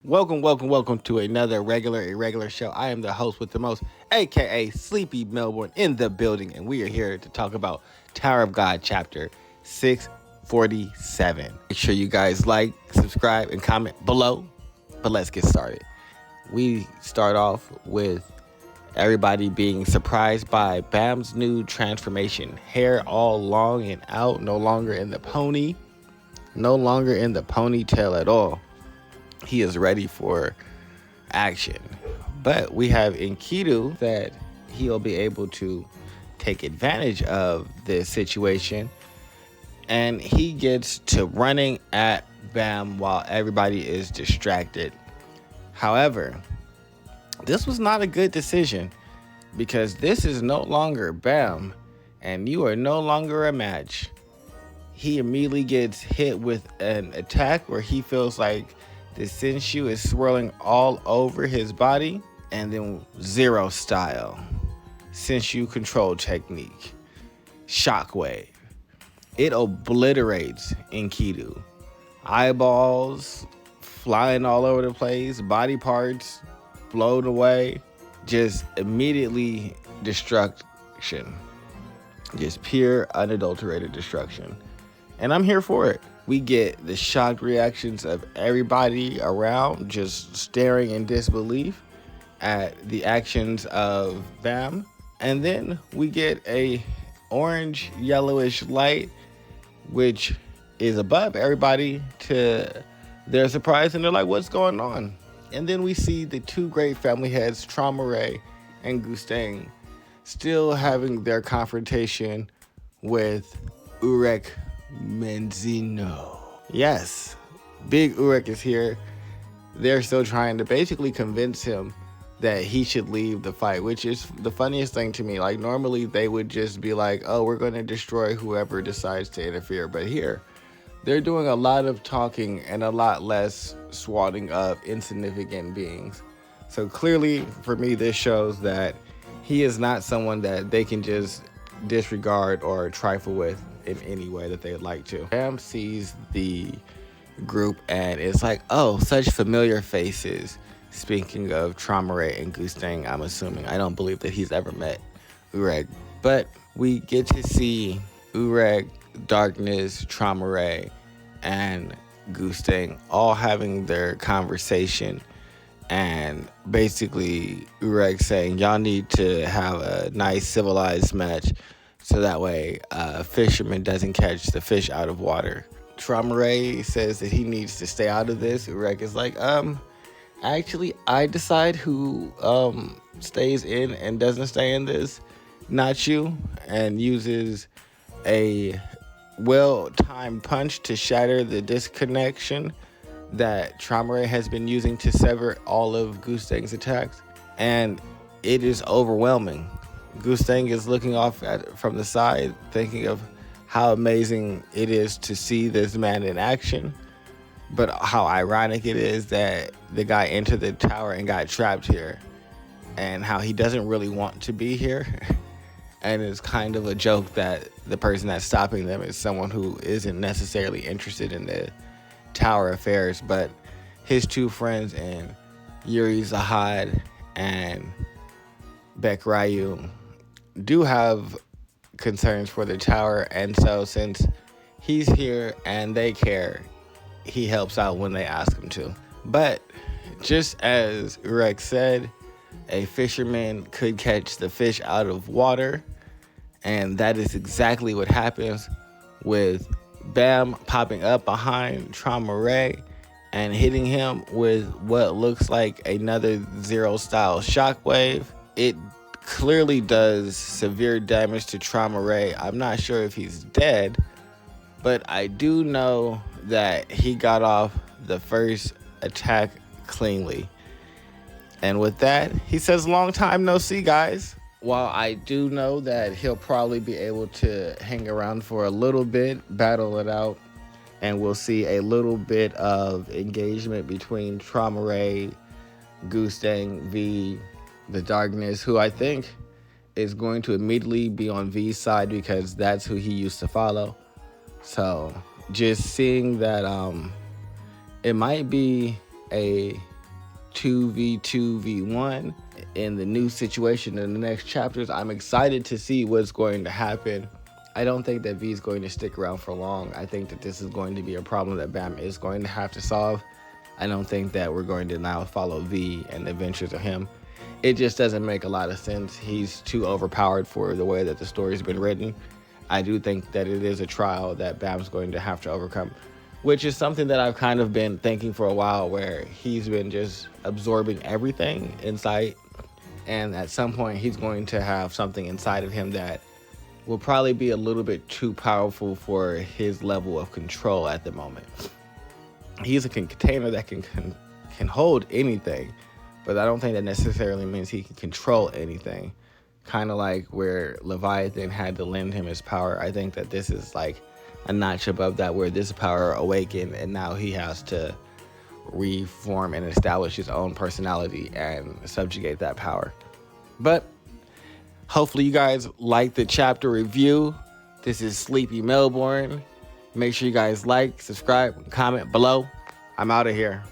Welcome to another irregular show. I am the host with the most, aka Sleepy Melbourne, in the building, and we are here to talk about Tower of God chapter 647. Make sure you guys like, subscribe, and comment below. But let's get started. We start off with everybody being surprised by Bam's new transformation. Hair all long and out, no longer in the ponytail at all. He is ready for action. But we have Enkidu that he'll be able to take advantage of this situation. And he gets to running at Bam while everybody is distracted. However, this was not a good decision because this is no longer Bam and you are no longer a match. He immediately gets hit with an attack where he feels like the Senshu is swirling all over his body, and then Zero style, Senshu control technique, shockwave. It obliterates Enkidu. Eyeballs flying all over the place, body parts blown away, just immediately destruction. Just pure, unadulterated destruction. And I'm here for it. We get the shocked reactions of everybody around just staring in disbelief at the actions of Bam. And then we get a orange yellowish light, which is above everybody to their surprise. And they're like, what's going on? And then we see the two great family heads, Traumerei and Gustang, still having their confrontation with Urek Mazino. Yes, Big Urek is here. They're still trying to basically convince him that he should leave the fight, which is the funniest thing to me. Like, normally they would just be like, oh, we're going to destroy whoever decides to interfere. But here, they're doing a lot of talking and a lot less swatting of insignificant beings. So clearly, for me, this shows that he is not someone that they can just disregard or trifle with in any way that they'd like to. Bam sees the group and it's like, oh, such familiar faces. Speaking of Traumerei and Gustang, I'm assuming. I don't believe that he's ever met Urek. But we get to see Urek, Darkness, Traumerei, and Gustang all having their conversation. And basically, Urek saying, y'all need to have a nice civilized match so that way a fisherman doesn't catch the fish out of water. Traumerei says that he needs to stay out of this. Urek is like, actually, I decide who stays in and doesn't stay in this, not you, and uses a well-timed punch to shatter the disconnection that Traumerei has been using to sever all of Gustang's attacks, and it is overwhelming. Gustang is looking off from the side, thinking of how amazing it is to see this man in action, but how ironic it is that the guy entered the tower and got trapped here, and how he doesn't really want to be here. And it's kind of a joke that the person that's stopping them is someone who isn't necessarily interested in the tower affairs, but his two friends and Yuri Zahad and Bek Ryu do have concerns for the tower, and so since he's here and they care, he helps out when they ask him to. But just as Urek said, a fisherman could catch the fish out of water, and that is exactly what happens with Bam popping up behind Traumerei and hitting him with what looks like another Zero style shockwave. It clearly does severe damage to Traumerei. I'm not sure if he's dead, but I do know that he got off the first attack cleanly. And with that, he says, long time no see, guys. While I do know that he'll probably be able to hang around for a little bit, battle it out, and we'll see a little bit of engagement between Traumerei, Gustang, V, the Darkness, who I think is going to immediately be on V's side because that's who he used to follow. So just seeing that it might be a 2v2v1 in the new situation in the next chapters. I'm excited to see what's going to happen. I don't think that V is going to stick around for long. I think that this is going to be a problem that Bam is going to have to solve. I don't think that we're going to now follow V and the adventures of him. It just doesn't make a lot of sense. He's too overpowered for the way that the story's been written. I do think that it is a trial that Bam's going to have to overcome, which is something that I've kind of been thinking for a while, where he's been just absorbing everything inside, and at some point he's going to have something inside of him that will probably be a little bit too powerful for his level of control at the moment. He's a container that can hold anything, but I don't think that necessarily means he can control anything. Kind of like where Leviathan had to lend him his power. I think that this is like a notch above that, where this power awakened and now he has to reform and establish his own personality and subjugate that power. But hopefully you guys like the chapter review. This is Sleepy Melbourne. Make sure you guys like, subscribe, comment below. I'm out of here.